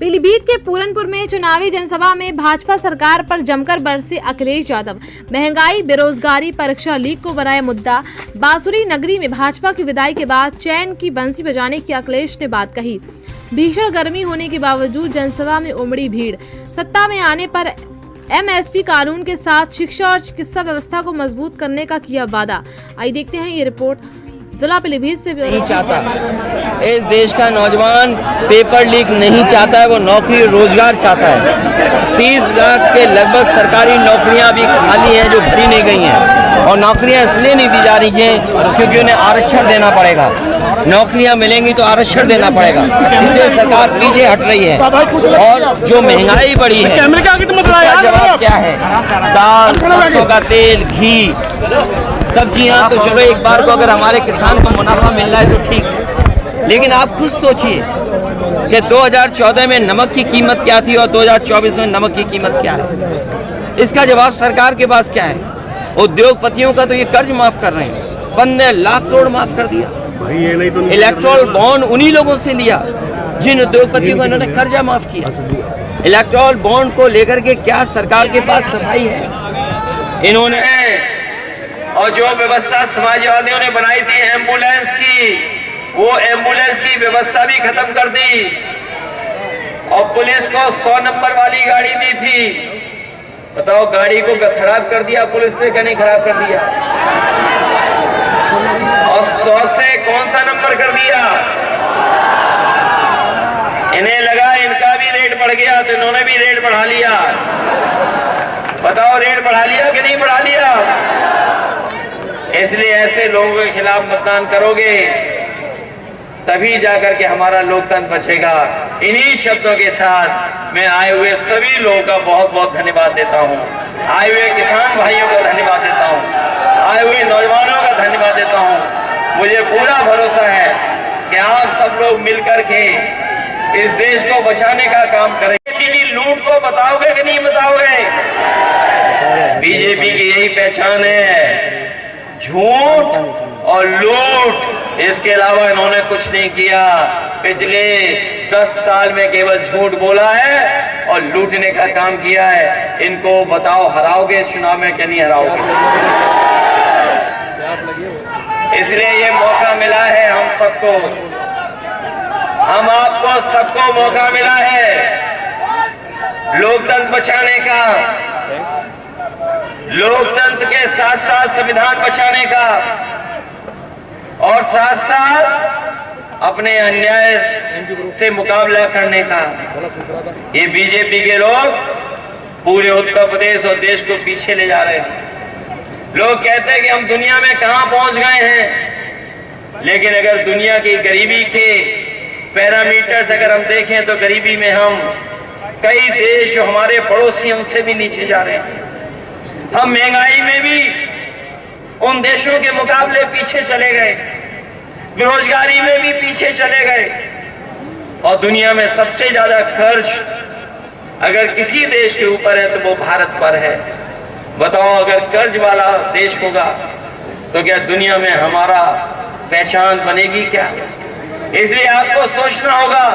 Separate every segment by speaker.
Speaker 1: पीलीभीत के पूरनपुर में चुनावी जनसभा में भाजपा सरकार पर जमकर बरसे अखिलेश यादव। महंगाई, बेरोजगारी, परीक्षा लीक को बनाया मुद्दा। बांसुरी नगरी में भाजपा की विदाई के बाद चैन की बंसी बजाने की अखिलेश ने बात कही। भीषण गर्मी होने के बावजूद जनसभा में उमड़ी भीड़। सत्ता में आने पर एमएसपी कानून के साथ शिक्षा और चिकित्सा व्यवस्था को मजबूत करने का किया वादा। आइए देखते हैं ये रिपोर्ट जिला पीलीभीत से।
Speaker 2: नहीं चाहता, इस देश का नौजवान पेपर लीक नहीं चाहता है, वो नौकरी रोजगार चाहता है। 30 लाख के लगभग सरकारी नौकरियां अभी खाली हैं जो भरी नहीं गई हैं, और नौकरियां इसलिए नहीं दी जा रही हैं क्योंकि उन्हें आरक्षण देना पड़ेगा। नौकरियां मिलेंगी तो आरक्षण देना पड़ेगा, इसलिए सरकार पीछे हट रही है। और जो महंगाई बढ़ी है उसका जवाब क्या है? दाल, सरसों का तेल, घी, सब्जियां तो चलो एक बार को अगर हमारे किसान को मुनाफा मिल रहा है तो ठीक है, लेकिन आप खुद सोचिए कि 2014 में नमक की कीमत क्या थी और 2024 में नमक की कीमत क्या है। इसका जवाब सरकार के पास क्या है? उद्योगपतियों का तो ये कर्ज माफ कर रहे हैं, 15 लाख करोड़ माफ कर दिया। इलेक्ट्रोल बॉन्ड उन्हीं लोगों से लिया जिन उद्योगपतियों को इन्होंने कर्जा माफ किया। इलेक्ट्रोल बॉन्ड को लेकर के क्या सरकार के पास सफाई है? इन्होंने और जो व्यवस्था समाजवादियों ने बनाई थी एम्बुलेंस की, वो एम्बुलेंस की व्यवस्था भी खत्म कर दी। और पुलिस को 100 नंबर वाली गाड़ी दी थी। बताओ, गाड़ी को खराब कर दिया पुलिस ने, क्या नहीं खराब कर दिया? और 100 से कौन सा नंबर कर दिया? इन्हें लगा इनका भी रेट बढ़ गया तो इन्होंने भी रेट बढ़ा लिया। बताओ, रेट बढ़ा लिया कि नहीं बढ़ा लिया? इसलिए ऐसे लोगों के खिलाफ मतदान करोगे तभी जाकर के हमारा लोकतंत्र बचेगा। इन्हीं शब्दों के साथ मैं आए हुए सभी लोगों का बहुत बहुत धन्यवाद देता हूं। आए हुए किसान भाइयों का धन्यवाद देता हूं, आए हुए नौजवानों का धन्यवाद देता हूं। मुझे पूरा भरोसा है कि आप सब लोग मिलकर के इस देश को बचाने का काम करेंगे। बीजेपी की लूट को बताओगे कि नहीं बताओगे? बीजेपी की यही पहचान है, झूठ और लूट। इसके अलावा इन्होंने कुछ नहीं किया। पिछले 10 साल में केवल झूठ बोला है और लूटने का काम किया है। इनको बताओ, हराओगे इस चुनाव में कि नहीं हराओगे? इसलिए ये मौका मिला है हम सबको, हम आपको सबको मौका मिला है लोकतंत्र बचाने का, लोकतंत्र के साथ साथ संविधान बचाने का, और साथ साथ अपने अन्याय से मुकाबला करने का। ये बीजेपी के लोग पूरे उत्तर प्रदेश और देश को पीछे ले जा रहे हैं। लोग कहते हैं कि हम दुनिया में कहां पहुंच गए हैं, लेकिन अगर दुनिया की गरीबी के पैरामीटर्स अगर हम देखें तो गरीबी में हम कई देश जो हमारे पड़ोसी हैं उनसे भी नीचे जा रहे हैं। हम महंगाई में भी उन देशों के मुकाबले पीछे चले गए, बेरोजगारी में भी पीछे चले गए, और दुनिया में सबसे ज्यादा कर्ज अगर किसी देश के ऊपर है तो वो भारत पर है। बताओ, अगर कर्ज वाला देश होगा तो क्या दुनिया में हमारा पहचान बनेगी क्या? इसलिए आपको सोचना होगा,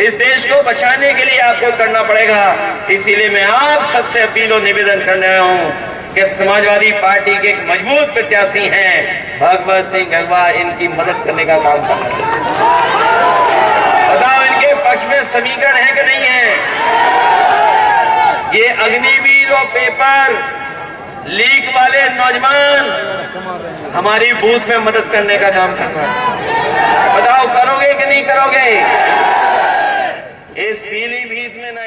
Speaker 2: इस देश को बचाने के लिए आपको करना पड़ेगा। इसीलिए मैं आप सबसे अपील और निवेदन करने आया हूं कि समाजवादी पार्टी के एक मजबूत प्रत्याशी हैं भगवत सिंह गंगवा, इनकी मदद करने का काम करना। बताओ, इनके पक्ष में समीकरण है कि नहीं है? ये अग्निवीर और पेपर लीक वाले नौजवान हमारी बूथ में मदद करने का काम करना। बताओ, करोगे कि नहीं करोगे? इस पीलीभीत में ना